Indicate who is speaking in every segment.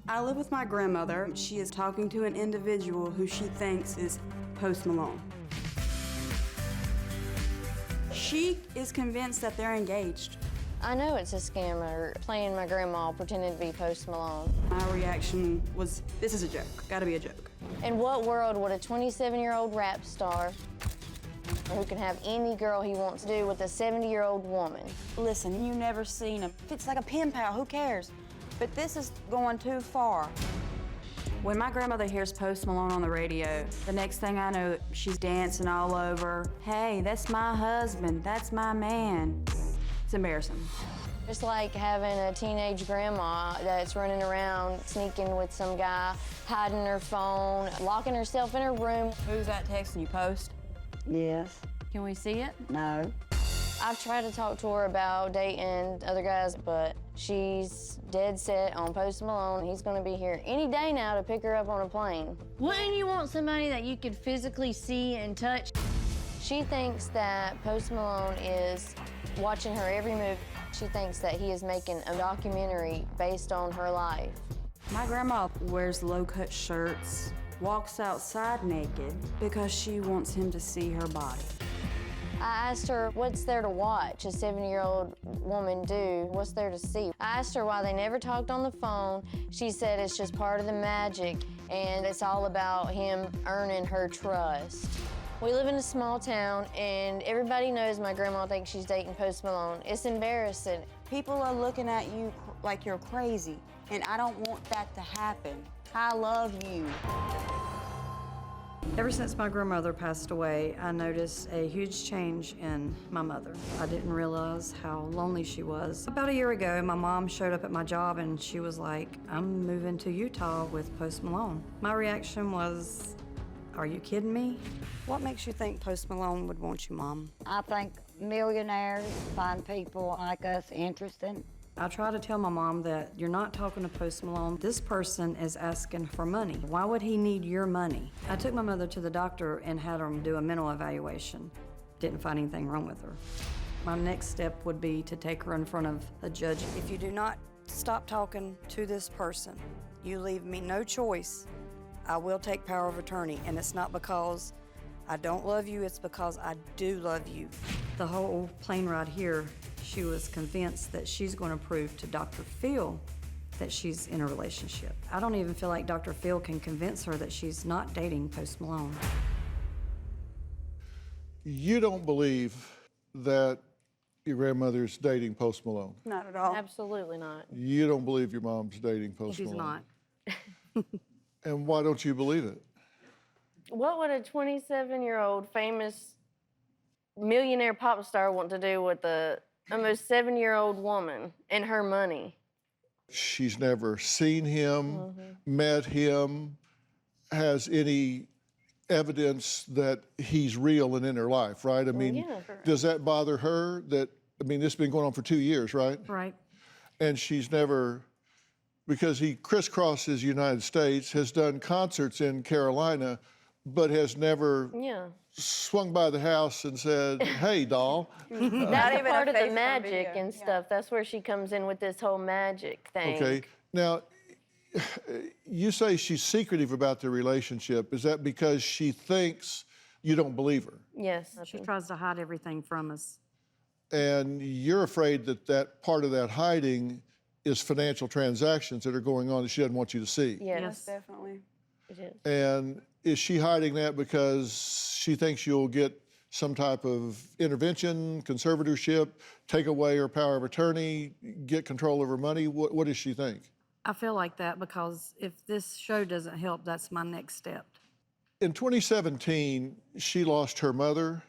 Speaker 1: I live with my grandmother. She is talking to an individual who she thinks is Post Malone. She is convinced that they're engaged.
Speaker 2: I know it's a scammer playing my grandma, pretending to be Post Malone.
Speaker 1: My reaction was, this is a joke. Gotta be a joke.
Speaker 2: In what world would a 27-year-old rap star who can have any girl he wants to do with a 70-year-old woman?
Speaker 3: Listen, you've never seen him. If it's like a pen pal, who cares? But this is going too far.
Speaker 1: When my grandmother hears Post Malone on the radio, the next thing I know, she's dancing all over. Hey, that's my husband. That's my man. It's embarrassing.
Speaker 2: It's like having a teenage grandma that's running around, sneaking with some guy, hiding her phone, locking herself in her room.
Speaker 1: Who's that texting you, Post?
Speaker 3: Yes.
Speaker 1: Can we see it?
Speaker 3: No.
Speaker 2: I've tried to talk to her about dating other guys, but she's dead set on Post Malone. He's gonna be here any day now to pick her up on a plane.
Speaker 4: Wouldn't you want somebody that you could physically see and touch?
Speaker 2: She thinks that Post Malone is watching her every move. She thinks that he is making a documentary based on her life.
Speaker 1: My grandma wears low-cut shirts, walks outside naked because she wants him to see her body.
Speaker 2: I asked her, what's there to watch a 70-year-old woman do? What's there to see? I asked her why they never talked on the phone. She said it's just part of the magic, and it's all about him earning her trust. We live in a small town, and everybody knows my grandma thinks she's dating Post Malone. It's embarrassing.
Speaker 3: People are looking at you like you're crazy, and I don't want that to happen. I love you.
Speaker 5: Ever since my grandmother passed away, I noticed a huge change in my mother. I didn't realize how lonely she was. About a year ago, my mom showed up at my job and she was like, I'm moving to Utah with Post Malone. My reaction was, are you kidding me?
Speaker 3: What makes you think Post Malone would want you, Mom?
Speaker 6: I think millionaires find people like us interesting.
Speaker 5: I try to tell my mom that you're not talking to Post Malone. This person is asking for money. Why would he need your money? I took my mother to the doctor and had him do a mental evaluation. Didn't find anything wrong with her. My next step would be to take her in front of a judge.
Speaker 3: If you do not stop talking to this person, you leave me no choice. I will take power of attorney, and it's not because I don't love you, it's because I do love you.
Speaker 5: The whole plane ride here, she was convinced that she's going to prove to Dr. Phil that she's in a relationship. I don't even feel like Dr. Phil can convince her that she's not dating Post Malone.
Speaker 7: You don't believe that your grandmother's dating Post Malone?
Speaker 1: Not at all.
Speaker 2: Absolutely not.
Speaker 7: You don't believe your mom's dating Post
Speaker 5: She's
Speaker 7: Malone?
Speaker 5: not.
Speaker 7: And why don't you believe it?
Speaker 2: What would a 27-year-old famous millionaire pop star want to do with a almost 7-year-old woman and her money?
Speaker 7: She's never seen him, met him, has any evidence that he's real and in her life, right? I mean,
Speaker 2: yeah.
Speaker 7: Does that bother her? That, I mean, this has been going on for 2 years, right?
Speaker 5: Right.
Speaker 7: And she's never, because he crisscrosses the United States, has done concerts in Carolina, but has never swung by the house and said, hey, doll.
Speaker 2: That's part of the magic and stuff. That's where she comes in with this whole magic thing.
Speaker 7: Okay. Now, you say she's secretive about the relationship. Is that because she thinks you don't believe her?
Speaker 2: Yes.
Speaker 5: She tries to hide everything from us.
Speaker 7: And you're afraid that that part of that hiding is financial transactions that are going on that she doesn't want you to see.
Speaker 2: Yes.
Speaker 1: Definitely.
Speaker 2: It is.
Speaker 7: And is she hiding that because she thinks you'll get some type of intervention, conservatorship, take away her power of attorney, get control of her money? What does she think?
Speaker 5: I feel like that because if this show doesn't help, that's my next step.
Speaker 7: In 2017, she lost her mother,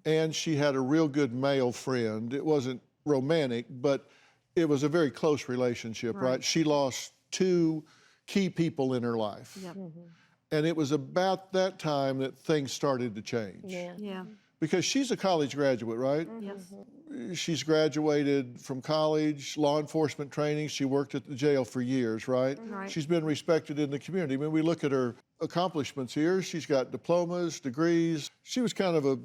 Speaker 7: and she had a real good male friend. It wasn't romantic, but it was a very close relationship, right? She lost 2 key people in her life.
Speaker 5: Yep.
Speaker 7: And it was about that time that things started to change.
Speaker 5: Yeah.
Speaker 7: Because she's a college graduate, right?
Speaker 5: Yes.
Speaker 7: She's graduated from college, law enforcement training. She worked at the jail for years, right?
Speaker 5: Right.
Speaker 7: She's been respected in the community. When we look at her accomplishments here, she's got diplomas, degrees. She was kind of a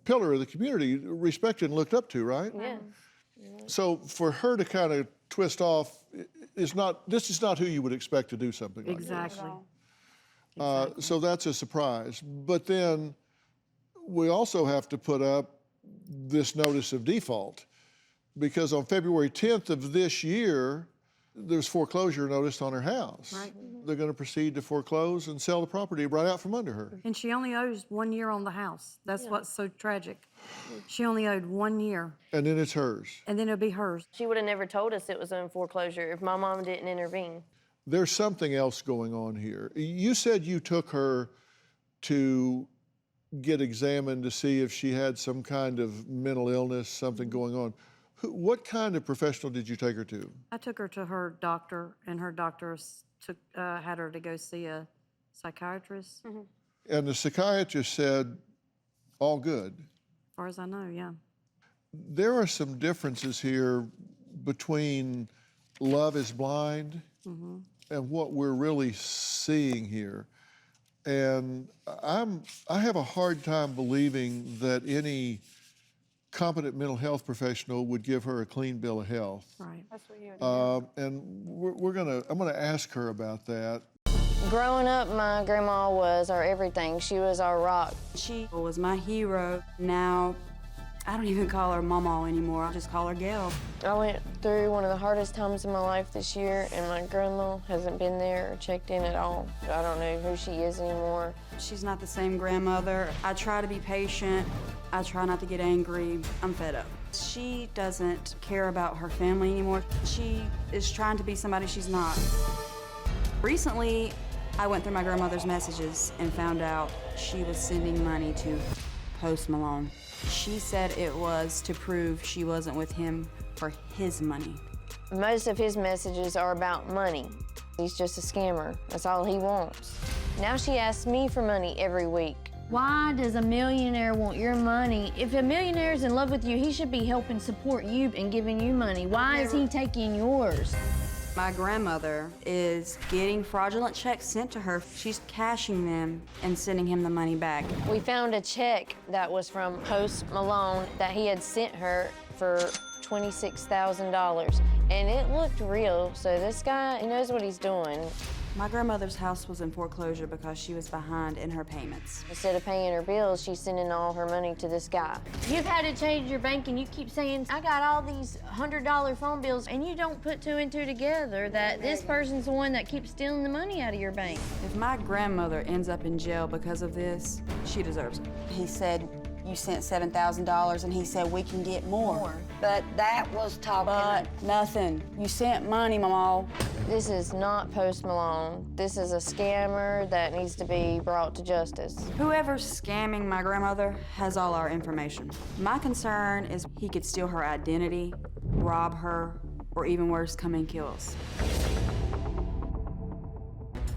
Speaker 7: pillar of the community, respected and looked up to, right?
Speaker 2: Yeah.
Speaker 7: So for her to kind of twist off is not, this is not who you would expect to do something like
Speaker 5: Exactly.
Speaker 7: this. So that's a surprise. But then we also have to put up this notice of default, because on February 10th of this year, there's foreclosure notice on her house.
Speaker 5: Right.
Speaker 7: They're going to proceed to foreclose and sell the property right out from under her.
Speaker 5: And she only owes 1 year on the house. That's what's so tragic. She only owed 1 year,
Speaker 7: And then it's hers.
Speaker 5: and then it'll be hers.
Speaker 2: She would have never told us it was in foreclosure if my mom didn't intervene.
Speaker 7: There's something else going on here. You said you took her to get examined to see if she had some kind of mental illness, something going on. What kind of professional did you take her to?
Speaker 5: I took her to her doctor, and her doctor had her to go see a psychiatrist.
Speaker 7: And the psychiatrist said, all good.
Speaker 5: As far as I know, yeah.
Speaker 7: There are some differences here between love is blind and what we're really seeing here. And I have a hard time believing that any competent mental health professional would give her a clean bill of health.
Speaker 5: Right.
Speaker 7: And I'm gonna ask her about that.
Speaker 2: Growing up, my grandma was our everything. She was our rock.
Speaker 1: She was my hero. Now, I don't even call her Mama anymore. I just call her Gail.
Speaker 2: I went through one of the hardest times in my life this year, and my grandma hasn't been there or checked in at all. I don't know who she is anymore.
Speaker 1: She's not the same grandmother. I try to be patient. I try not to get angry. I'm fed up. She doesn't care about her family anymore. She is trying to be somebody she's not. Recently, I went through my grandmother's messages and found out she was sending money to Post Malone. She said it was to prove she wasn't with him for his money.
Speaker 2: Most of his messages are about money. He's just a scammer. That's all he wants. Now she asks me for money every week.
Speaker 4: Why does a millionaire want your money? If a millionaire is in love with you, he should be helping support you and giving you money. Why is he taking yours?
Speaker 1: My grandmother is getting fraudulent checks sent to her. She's cashing them and sending him the money back.
Speaker 2: We found a check that was from Post Malone that he had sent her for $26,000. And it looked real, so this guy, he knows what he's doing.
Speaker 1: My grandmother's house was in foreclosure because she was behind in her payments.
Speaker 2: Instead of paying her bills, she's sending all her money to this guy.
Speaker 4: You've had to change your bank and you keep saying, I got all these $100 phone bills, and you don't put two and two together that this person's the one that keeps stealing the money out of your bank.
Speaker 1: If my grandmother ends up in jail because of this, she deserves it.
Speaker 8: He said, you sent $7,000, and he said, we can get more.
Speaker 6: But that was talking.
Speaker 8: But nothing. You sent money, Mama.
Speaker 2: This is not Post Malone. This is a scammer that needs to be brought to justice.
Speaker 1: Whoever's scamming my grandmother has all our information. My concern is he could steal her identity, rob her, or even worse, come and kill us.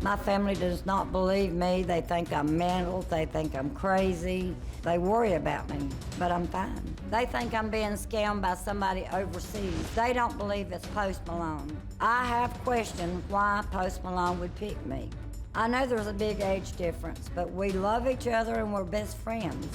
Speaker 6: My family does not believe me. They think I'm mental. They think I'm crazy. They worry about me, but I'm fine. They think I'm being scammed by somebody overseas. They don't believe it's Post Malone. I have questioned why Post Malone would pick me. I know there's a big age difference, but we love each other and we're best friends.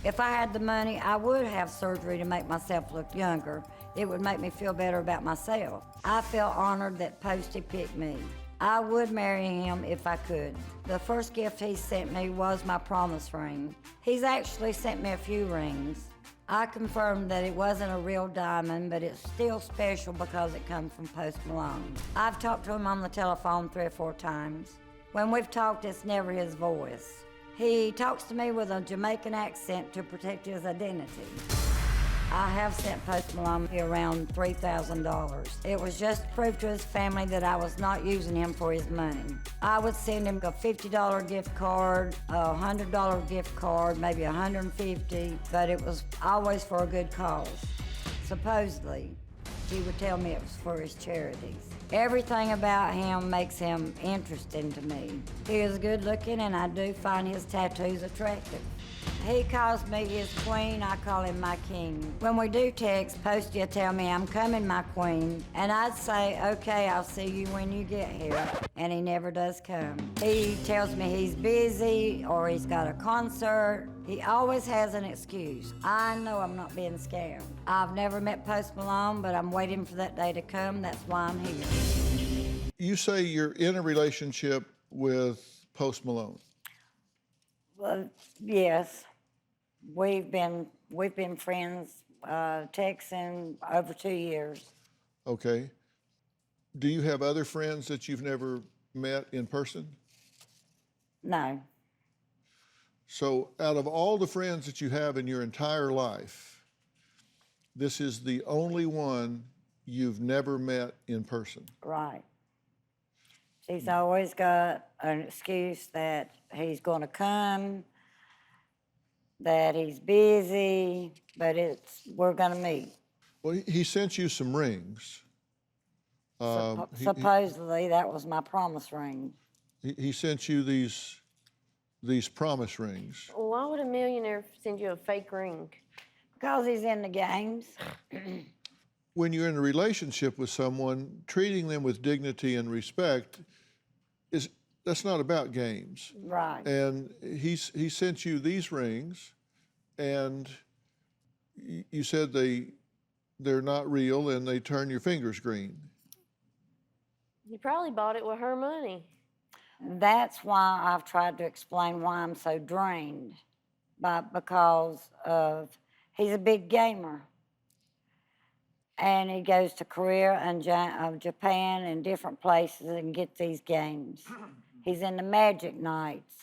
Speaker 6: If I had the money, I would have surgery to make myself look younger. It would make me feel better about myself. I feel honored that Posty picked me. I would marry him if I could. The first gift he sent me was my promise ring. He's actually sent me a few rings. I confirmed that it wasn't a real diamond, but it's still special because it comes from Post Malone. I've talked to him on the telephone 3 or 4 times. When we've talked, it's never his voice. He talks to me with a Jamaican accent to protect his identity. I have sent Post Malone around $3,000. It was just to prove to his family that I was not using him for his money. I would send him a $50 gift card, a $100 gift card, maybe $150, but it was always for a good cause. Supposedly, he would tell me it was for his charities. Everything about him makes him interesting to me. He is good looking, and I do find his tattoos attractive. He calls me his queen, I call him my king. When we do text, Posty will tell me I'm coming, my queen. And I'd say, okay, I'll see you when you get here. And he never does come. He tells me he's busy or he's got a concert. He always has an excuse. I know I'm not being scammed. I've never met Post Malone, but I'm waiting for that day to come. That's why I'm here.
Speaker 7: You say you're in a relationship with Post Malone.
Speaker 6: Well, yes. We've been friends, texting over 2 years.
Speaker 7: Okay. Do you have other friends that you've never met in person?
Speaker 6: No.
Speaker 7: So out of all the friends that you have in your entire life, this is the only one you've never met in person.
Speaker 6: Right. He's always got an excuse that he's going to come, that he's busy, but we're going to meet.
Speaker 7: Well, he sent you some rings.
Speaker 6: Supposedly, that was my promise ring.
Speaker 7: He sent you these promise rings.
Speaker 4: Why would a millionaire send you a fake ring?
Speaker 6: Because he's in the games.
Speaker 7: When you're in a relationship with someone, treating them with dignity and respect that's not about games.
Speaker 6: Right.
Speaker 7: And he sent you these rings, and you said they're not real and they turn your fingers green.
Speaker 4: You probably bought it with her money.
Speaker 6: That's why I've tried to explain why I'm so drained, because he's a big gamer. And he goes to Korea and Japan and different places and gets these games. He's into magic nights.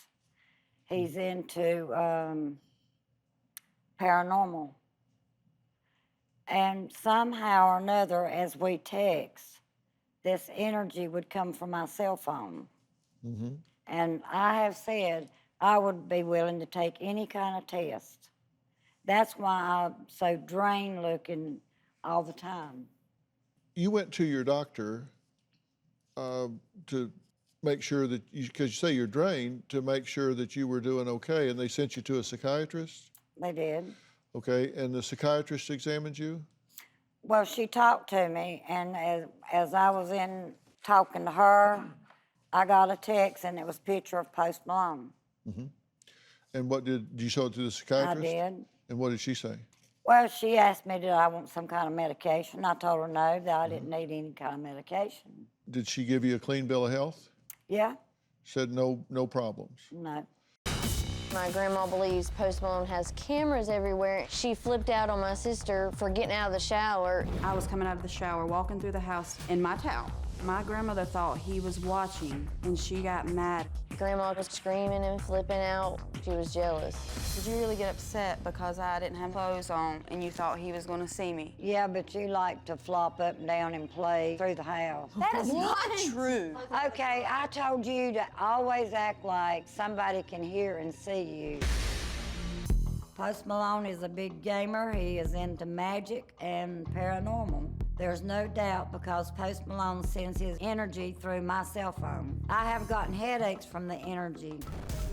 Speaker 6: He's into paranormal. And somehow or another, as we text, this energy would come from my cell phone.
Speaker 7: Mm-hmm.
Speaker 6: And I have said I would be willing to take any kind of test. That's why I'm so drained looking all the time.
Speaker 7: You went to your doctor to make sure that because you say you're drained, to make sure that you were doing okay, and they sent you to a psychiatrist?
Speaker 6: They did.
Speaker 7: Okay, and the psychiatrist examined you?
Speaker 6: Well, she talked to me, and as I was in talking to her, I got a text, and it was a picture of Post Malone.
Speaker 7: Mm-hmm. And did you show it to the psychiatrist?
Speaker 6: I did.
Speaker 7: And what did she say?
Speaker 6: Well, she asked me, did I want some kind of medication? I told her no, that I didn't need any kind of medication.
Speaker 7: Did she give you a clean bill of health?
Speaker 6: Yeah.
Speaker 7: Said no problems?
Speaker 6: No.
Speaker 2: My grandma believes Post Malone has cameras everywhere. She flipped out on my sister for getting out of the shower.
Speaker 1: I was coming out of the shower, walking through the house in my towel. My grandmother thought he was watching, and she got mad.
Speaker 2: Grandma was screaming and flipping out. She was jealous.
Speaker 1: Did you really get upset because I didn't have clothes on and you thought he was going to see me?
Speaker 6: Yeah, but you like to flop up and down and play through the house.
Speaker 8: That is not true.
Speaker 6: Okay, I told you to always act like somebody can hear and see you. Post Malone is a big gamer. He is into magic and paranormal. There's no doubt because Post Malone sends his energy through my cell phone. I have gotten headaches from the energy.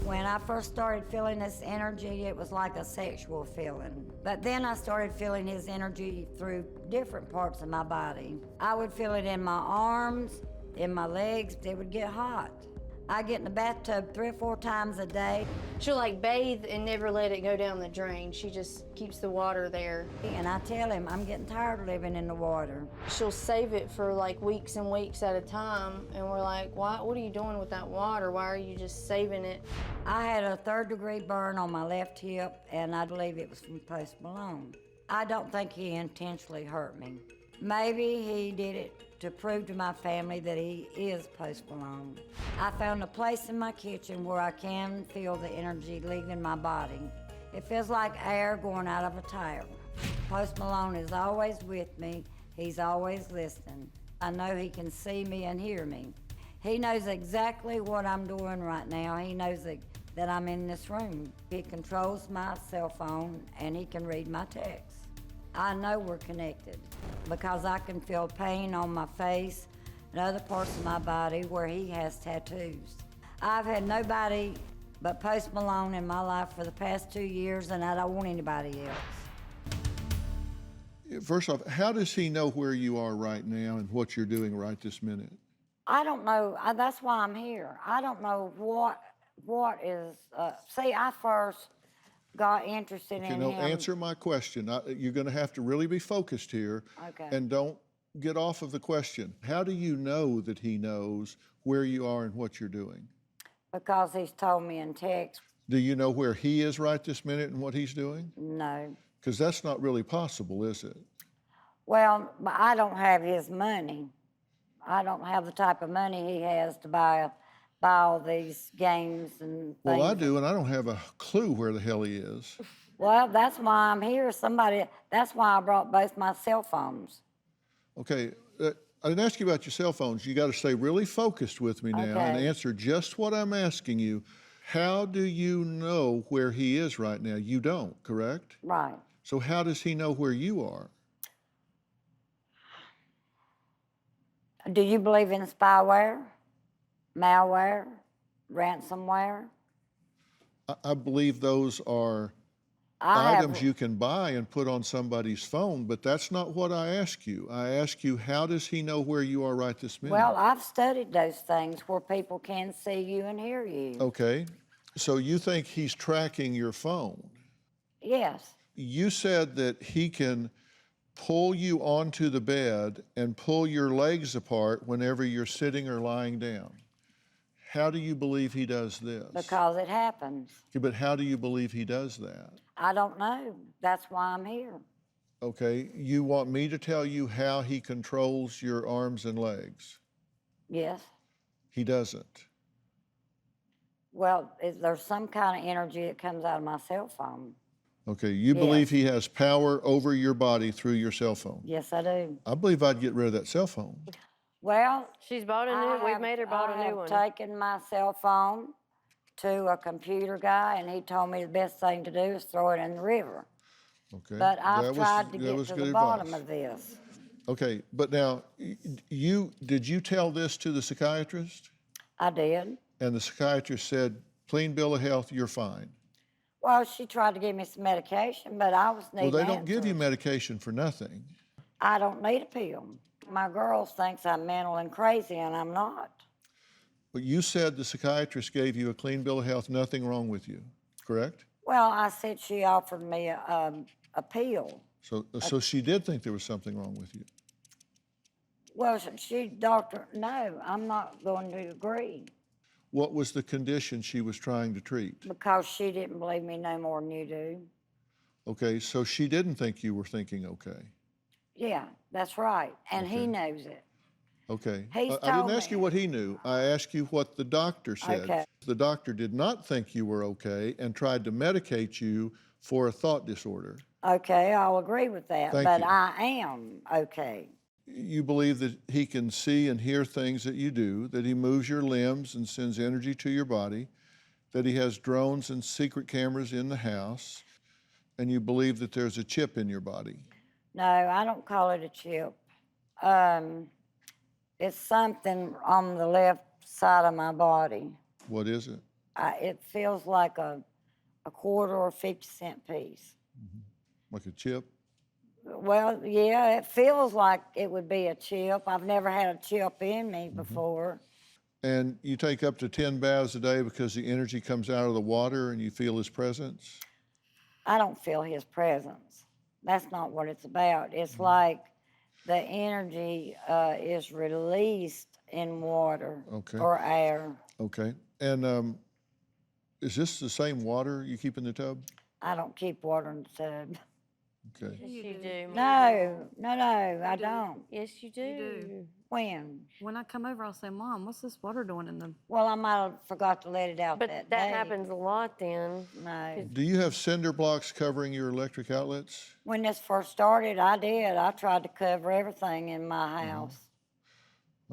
Speaker 6: When I first started feeling this energy, it was like a sexual feeling. But then I started feeling his energy through different parts of my body. I would feel it in my arms, in my legs. It would get hot. I get in the bathtub 3 or 4 times a day.
Speaker 4: She'll like bathe and never let it go down the drain. She just keeps the water there.
Speaker 6: And I tell him I'm getting tired of living in the water.
Speaker 4: She'll save it for like weeks and weeks at a time. And we're like, what are you doing with that water? Why are you just saving it?
Speaker 6: I had a 3rd-degree burn on my left hip, and I believe it was from Post Malone. I don't think he intentionally hurt me. Maybe he did it to prove to my family that he is Post Malone. I found a place in my kitchen where I can feel the energy leaving my body. It feels like air going out of a tire. Post Malone is always with me. He's always listening. I know he can see me and hear me. He knows exactly what I'm doing right now. He knows that I'm in this room. He controls my cell phone and he can read my texts. I know we're connected because I can feel pain on my face and other parts of my body where he has tattoos. I've had nobody but Post Malone in my life for the past 2 years, and I don't want anybody else.
Speaker 7: First off, how does he know where you are right now and what you're doing right this minute?
Speaker 6: I don't know. That's why I'm here. I don't know what is. See, I first got interested in him.
Speaker 7: Answer my question. You're going to have to really be focused here.
Speaker 6: Okay.
Speaker 7: And don't get off of the question. How do you know that he knows where you are and what you're doing?
Speaker 6: Because he's told me in text.
Speaker 7: Do you know where he is right this minute and what he's doing?
Speaker 6: No.
Speaker 7: Because that's not really possible, is it?
Speaker 6: Well, but I don't have his money. I don't have the type of money he has to buy all these games and things.
Speaker 7: Well, I do, and I don't have a clue where the hell he is.
Speaker 6: Well, that's why I'm here. That's why I brought both my cell phones.
Speaker 7: Okay, I didn't ask you about your cell phones. You got to stay really focused with me now and
Speaker 6: Okay.
Speaker 7: answer just what I'm asking you. How do you know where he is right now? You don't, correct?
Speaker 6: Right.
Speaker 7: So how does he know where you are?
Speaker 6: Do you believe in spyware, malware, ransomware?
Speaker 7: I believe those are items you can buy and put on somebody's phone, but that's not what I ask you. I ask you, how does he know where you are right this minute?
Speaker 6: Well, I've studied those things where people can see you and hear you.
Speaker 7: Okay, so you think he's tracking your phone?
Speaker 6: Yes.
Speaker 7: You said that he can pull you onto the bed and pull your legs apart whenever you're sitting or lying down. How do you believe he does this?
Speaker 6: Because it happens.
Speaker 7: Okay, but how do you believe he does that?
Speaker 6: I don't know. That's why I'm here.
Speaker 7: Okay, you want me to tell you how he controls your arms and legs?
Speaker 6: Yes.
Speaker 7: He doesn't.
Speaker 6: Well, there's some kind of energy that comes out of my cell phone.
Speaker 7: Okay, you believe he has power over your body through your cell phone?
Speaker 6: Yes, I do.
Speaker 7: I believe I'd get rid of that cell phone.
Speaker 6: Well,
Speaker 4: She's bought a new. We've made her bought a new one.
Speaker 6: I have taken my cell phone to a computer guy, and he told me the best thing to do is throw it in the river.
Speaker 7: Okay.
Speaker 6: But I've tried to
Speaker 7: that
Speaker 6: get
Speaker 7: was
Speaker 6: to
Speaker 7: good
Speaker 6: the bottom
Speaker 7: advice.
Speaker 6: of this.
Speaker 7: Okay, but now, did you tell this to the psychiatrist?
Speaker 6: I did.
Speaker 7: And the psychiatrist said, clean bill of health, you're fine.
Speaker 6: Well, she tried to give me some medication, but I was needing
Speaker 7: Well, they don't give you
Speaker 6: answers.
Speaker 7: medication for nothing.
Speaker 6: I don't need a pill. My girls thinks I'm mental and crazy, and I'm not.
Speaker 7: But you said the psychiatrist gave you a clean bill of health, nothing wrong with you, correct?
Speaker 6: Well, I said she offered me a pill.
Speaker 7: So she did think there was something wrong with you.
Speaker 6: Well, doctor, no, I'm not going to agree
Speaker 7: What was the condition she was trying to treat?
Speaker 6: because she didn't believe me no more than you do.
Speaker 7: Okay, so she didn't think you were thinking okay.
Speaker 6: Yeah, that's right, and he
Speaker 7: Okay.
Speaker 6: knows it.
Speaker 7: Okay.
Speaker 6: He's
Speaker 7: I didn't
Speaker 6: told
Speaker 7: ask
Speaker 6: me.
Speaker 7: you what he knew. I asked you what the doctor said.
Speaker 6: Okay.
Speaker 7: The doctor did not think you were okay and tried to medicate you for a thought disorder.
Speaker 6: Okay, I'll agree with that,
Speaker 7: Thank
Speaker 6: but
Speaker 7: you.
Speaker 6: I am okay.
Speaker 7: You believe that he can see and hear things that you do, that he moves your limbs and sends energy to your body, that he has drones and secret cameras in the house, and you believe that there's a chip in your body.
Speaker 6: No, I don't call it a chip. It's something on the left side of my body.
Speaker 7: What is it?
Speaker 6: It feels like a quarter or 50-cent piece.
Speaker 7: Like a chip?
Speaker 6: Well, yeah, it feels like it would be a chip. I've never had a chip in me
Speaker 7: Mm-hmm.
Speaker 6: before.
Speaker 7: And you take up to 10 baths a day because the energy comes out of the water and you feel his presence?
Speaker 6: I don't feel his presence. That's not what it's about. It's
Speaker 7: Mm-hmm.
Speaker 6: like the energy is released in water
Speaker 7: Okay.
Speaker 6: or air.
Speaker 7: Okay. And is this the same water you keep in the tub?
Speaker 6: I don't keep water in the tub.
Speaker 7: Okay.
Speaker 4: Yes, you do.
Speaker 6: No, I don't.
Speaker 4: Yes, you do.
Speaker 6: When?
Speaker 5: When I come over, I'll say, Mom, what's this water doing in the...
Speaker 6: Well, I might have forgot to let it out
Speaker 4: But
Speaker 6: that
Speaker 4: that
Speaker 6: day.
Speaker 4: happens a lot then.
Speaker 6: No.
Speaker 7: Do you have cinder blocks covering your electric outlets?
Speaker 6: When this first started, I did. I tried to cover everything in my
Speaker 7: Mm-hmm.
Speaker 6: house.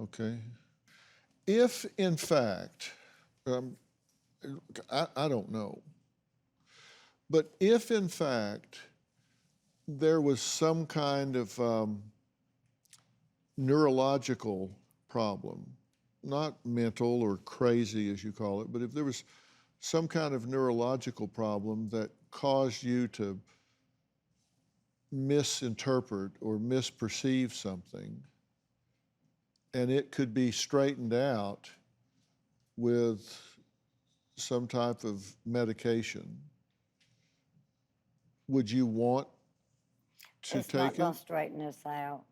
Speaker 7: Okay. If, in fact, I don't know, but if, in fact, there was some kind of neurological problem, not mental or crazy as you call it, but if there was some kind of neurological problem that caused you to misinterpret or misperceive something, and it could be straightened out with some type of medication, would you want to
Speaker 6: It's
Speaker 7: take
Speaker 6: not
Speaker 7: it?
Speaker 6: gonna straighten this out.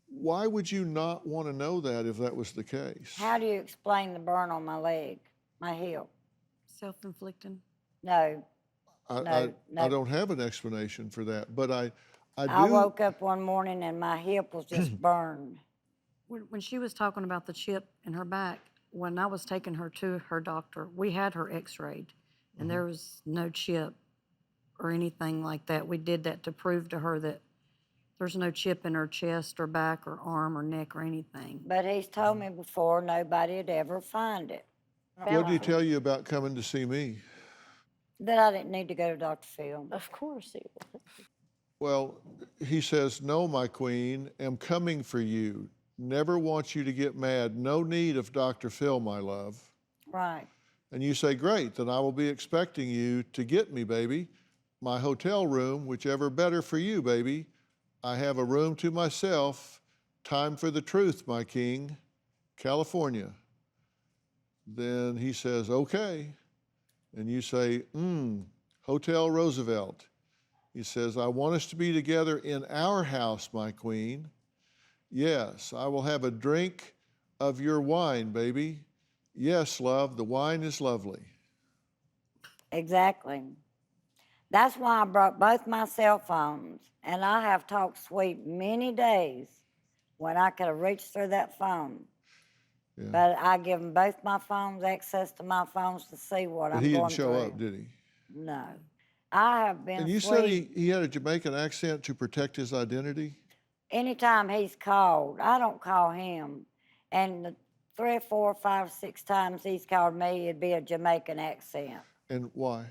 Speaker 7: Why would you not want to know that if that was the case?
Speaker 6: How do you explain the burn on my leg, my hip?
Speaker 3: Self-inflicted.
Speaker 6: No,
Speaker 7: I
Speaker 6: no.
Speaker 7: don't have an explanation for that, but I
Speaker 6: I
Speaker 7: do.
Speaker 6: woke up one morning and my hip was just burned.
Speaker 3: When she was talking about the chip in her back, when I was taking her to her doctor, we had her x-rayed, and there was no chip or anything like that. We did that to prove to her that there's no chip in her chest or back or arm or neck or anything.
Speaker 6: But he's told me before nobody'd ever find it.
Speaker 7: What did he tell you about coming to see me?
Speaker 6: That I didn't need to go to Dr. Phil.
Speaker 2: Of course he would.
Speaker 7: Well, he says, no, my queen, am coming for you. Never want you to get mad. No need of Dr. Phil, my love.
Speaker 6: Right.
Speaker 7: And you say, great, then I will be expecting you to get me, baby. My hotel room, whichever better for you, baby. I have a room to myself. Time for the truth, my king. California. Then he says, okay. And you say, Hotel Roosevelt. He says, I want us to be together in our house, my queen. Yes, I will have a drink of your wine, baby. Yes, love, the wine is lovely.
Speaker 6: Exactly. That's why I brought both my cell phones, and I have talked sweet many days when I could have reached through that phone.
Speaker 7: Yeah.
Speaker 6: But I give them both my phones, access to my phones to see what
Speaker 7: But
Speaker 6: I'm
Speaker 7: he
Speaker 6: going
Speaker 7: didn't show
Speaker 6: through.
Speaker 7: up, did he?
Speaker 6: No. I have been
Speaker 7: And you
Speaker 6: sweet.
Speaker 7: said he had a Jamaican accent to protect his identity?
Speaker 6: Anytime he's called, I don't call him. And the 3 or 4 or 5 or 6 times he's called me, it'd be a Jamaican accent
Speaker 7: And why?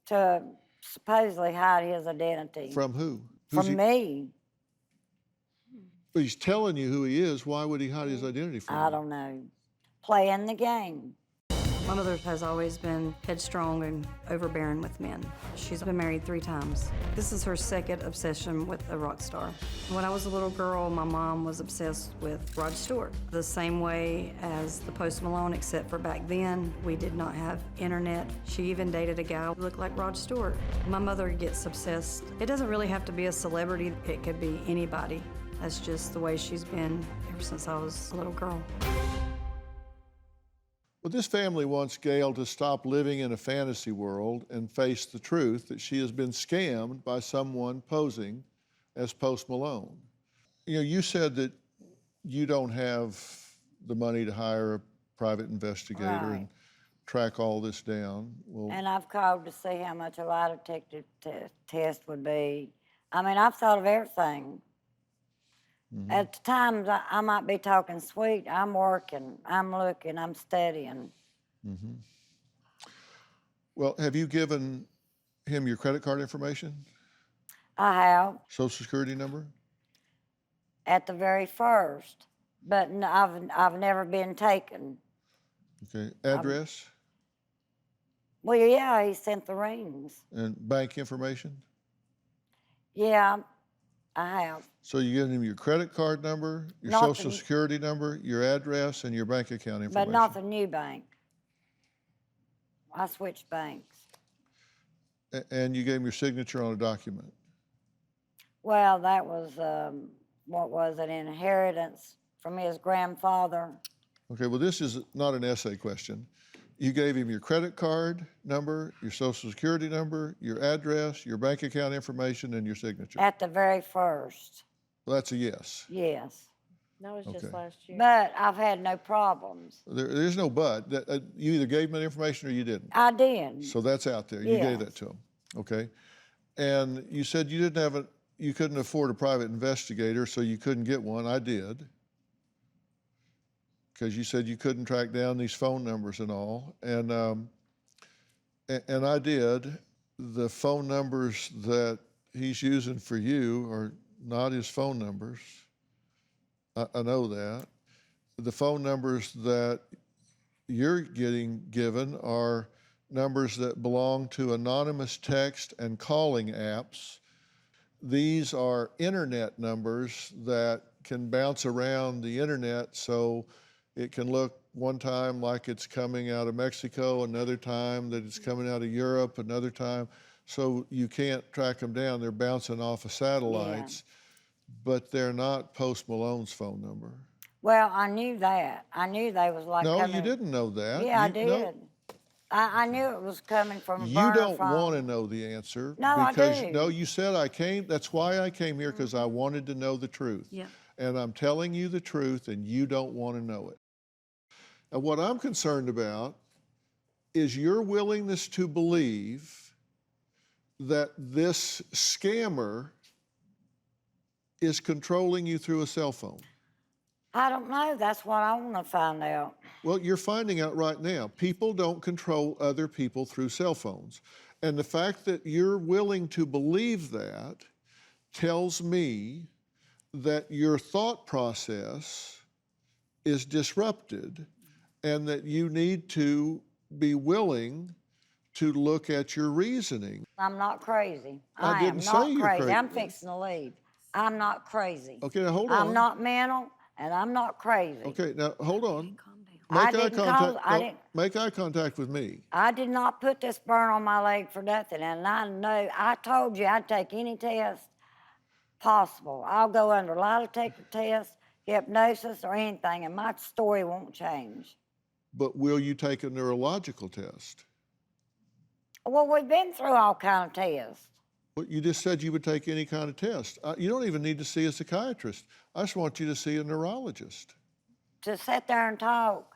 Speaker 6: to supposedly hide his identity.
Speaker 7: From who? Who's
Speaker 6: From
Speaker 7: he?
Speaker 6: me.
Speaker 7: But he's telling you who he is. Why would he hide his identity from you?
Speaker 6: I don't know. Playing the game.
Speaker 3: My mother has always been headstrong and overbearing with men. She's been married 3 times. This is her second obsession with a rock star. When I was a little girl, my mom was obsessed with Rod Stewart, the same way as the Post Malone, except for back then, we did not have internet. She even dated a guy who looked like Rod Stewart. My mother gets obsessed. It doesn't really have to be a celebrity. It could be anybody. That's just the way she's been ever since I was a little girl.
Speaker 7: Well, this family wants Gail to stop living in a fantasy world and face the truth that she has been scammed by someone posing as Post Malone. You know, you said that you don't have the money to hire a private investigator and
Speaker 6: Right.
Speaker 7: track all this down. Well,
Speaker 6: And I've called to see how much a lie detector test would be. I mean, I've thought of everything. At the times, I might be talking sweet. I'm working, I'm looking, I'm studying.
Speaker 7: well, have you given him your credit card information,
Speaker 6: I have
Speaker 7: social security number?
Speaker 6: at the very first, but I've never been taken.
Speaker 7: Okay, address
Speaker 6: Well, yeah, he sent the rings.
Speaker 7: and bank information?
Speaker 6: Yeah, I have.
Speaker 7: So you give him your credit card number, your
Speaker 6: Not
Speaker 7: social
Speaker 6: the-
Speaker 7: security number, your address, and your bank account information.
Speaker 6: But not the new bank. I switched banks.
Speaker 7: And you gave him your signature on a document.
Speaker 6: Well, that was, what was it, inheritance from his grandfather.
Speaker 7: Okay, well, this is not an essay question. You gave him your credit card number, your social security number, your address, your bank account information, and your signature.
Speaker 6: At the very first,
Speaker 7: Well, that's a yes.
Speaker 6: yes.
Speaker 2: That was just
Speaker 7: Okay.
Speaker 2: last year.
Speaker 6: But I've had no problems.
Speaker 7: There's no but. You either gave him that information or you didn't.
Speaker 6: I did.
Speaker 7: So that's out there. You gave
Speaker 6: Yes.
Speaker 7: that to him. Okay. And you said you didn't have you couldn't afford a private investigator, so you couldn't get one. I did. Because you said you couldn't track down these phone numbers and all. And I did. The phone numbers that he's using for you are not his phone numbers. I know that. The phone numbers that you're getting given are numbers that belong to anonymous text and calling apps. These are internet numbers that can bounce around the internet, so it can look one time like it's coming out of Mexico, another time that it's coming out of Europe, another time. So you can't track them down. They're bouncing off of satellites, but they're not Post Malone's phone number.
Speaker 6: Well, I knew that. I knew they was like
Speaker 7: No,
Speaker 6: coming.
Speaker 7: you didn't know that.
Speaker 6: Yeah, I
Speaker 7: You-
Speaker 6: did.
Speaker 7: no,
Speaker 6: I knew it was coming from a
Speaker 7: you
Speaker 6: burner
Speaker 7: don't
Speaker 6: phone.
Speaker 7: want to know the answer.
Speaker 6: No, I
Speaker 7: because,
Speaker 6: do.
Speaker 7: No, you said I came. That's why I came here, because I wanted to know the truth.
Speaker 5: Yeah.
Speaker 7: And I'm telling you the truth, and you don't want to know it. And what I'm concerned about is your willingness to believe that this scammer is controlling you through a cell phone.
Speaker 6: I don't know. That's what I want to find out.
Speaker 7: Well, you're finding out right now. People don't control other people through cell phones. And the fact that you're willing to believe that tells me that your thought process is disrupted and that you need to be willing to look at your reasoning.
Speaker 6: I'm not crazy.
Speaker 7: I didn't
Speaker 6: am
Speaker 7: say
Speaker 6: not
Speaker 7: you're
Speaker 6: crazy.
Speaker 7: crazy.
Speaker 6: I'm fixing to leave. I'm not crazy.
Speaker 7: Okay, now hold on.
Speaker 6: I'm not mental, and I'm not crazy.
Speaker 7: Okay, now hold on.
Speaker 6: I
Speaker 7: Make eye
Speaker 6: didn't cause-
Speaker 7: contact.
Speaker 6: I
Speaker 7: no,
Speaker 6: didn't-
Speaker 7: make eye contact with me.
Speaker 6: I did not put this burn on my leg for nothing, and I know, I told you I'd take any test possible. I'll go under a lie detector test, hypnosis, or anything, and my story won't change.
Speaker 7: But will you take a neurological test?
Speaker 6: Well, we've been through all kind of tests.
Speaker 7: Well, you just said you would take any kind of test. You don't even need to see a psychiatrist. I just want you to see a neurologist.
Speaker 6: To sit there and talk.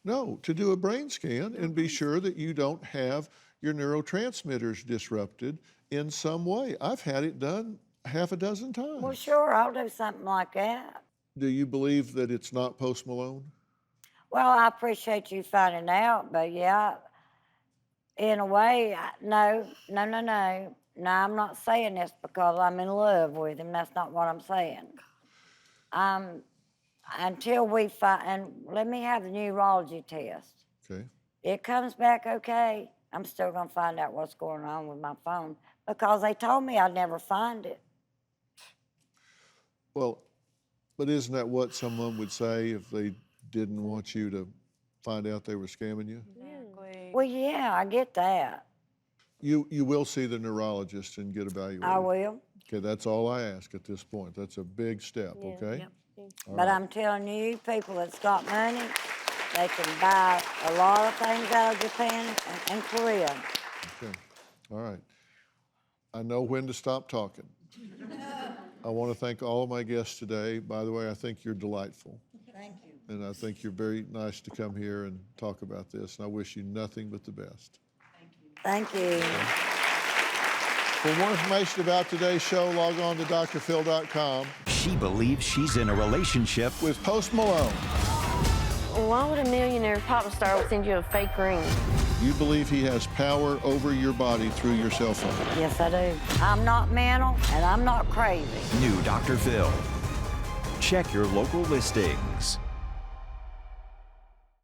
Speaker 7: No, to do a brain scan and be sure that you don't have your neurotransmitters disrupted in some way. I've had it done half a dozen times.
Speaker 6: Well, sure, I'll do something like that.
Speaker 7: Do you believe that it's not Post Malone?
Speaker 6: Well, I appreciate you finding out, but yeah, in a way, no. No, I'm not saying this because I'm in love with him. That's not what I'm saying. Until we find, and let me have the neurology test.
Speaker 7: Okay.
Speaker 6: It comes back okay, I'm still gonna find out what's going on with my phone because they told me I'd never find it.
Speaker 7: Well, but isn't that what someone would say if they didn't want you to find out they were scamming you?
Speaker 1: Exactly.
Speaker 6: Well, yeah, I get that.
Speaker 7: You will see the neurologist and get evaluated.
Speaker 6: I will.
Speaker 7: Okay, that's all I ask at this point. That's a big step, okay? All
Speaker 6: But
Speaker 7: right.
Speaker 6: I'm telling you, people that's got money, they can buy a lot of things out of Japan and Korea.
Speaker 7: Okay, all right. I know when to stop talking. I want to thank all of my guests today. By the way, I think you're delightful.
Speaker 6: Thank you.
Speaker 7: And I think you're very nice to come here and talk about this. And I wish you nothing but the best.
Speaker 6: Thank you.
Speaker 7: For more information about today's show, log on to drphil.com.
Speaker 9: She believes she's in a relationship
Speaker 7: With Post Malone.
Speaker 4: Why would a millionaire pop star send you a fake ring?
Speaker 7: You believe he has power over your body through your cell phone.
Speaker 6: Yes, I do. I'm not mental and I'm not crazy.
Speaker 9: New Dr. Phil. Check your local listings.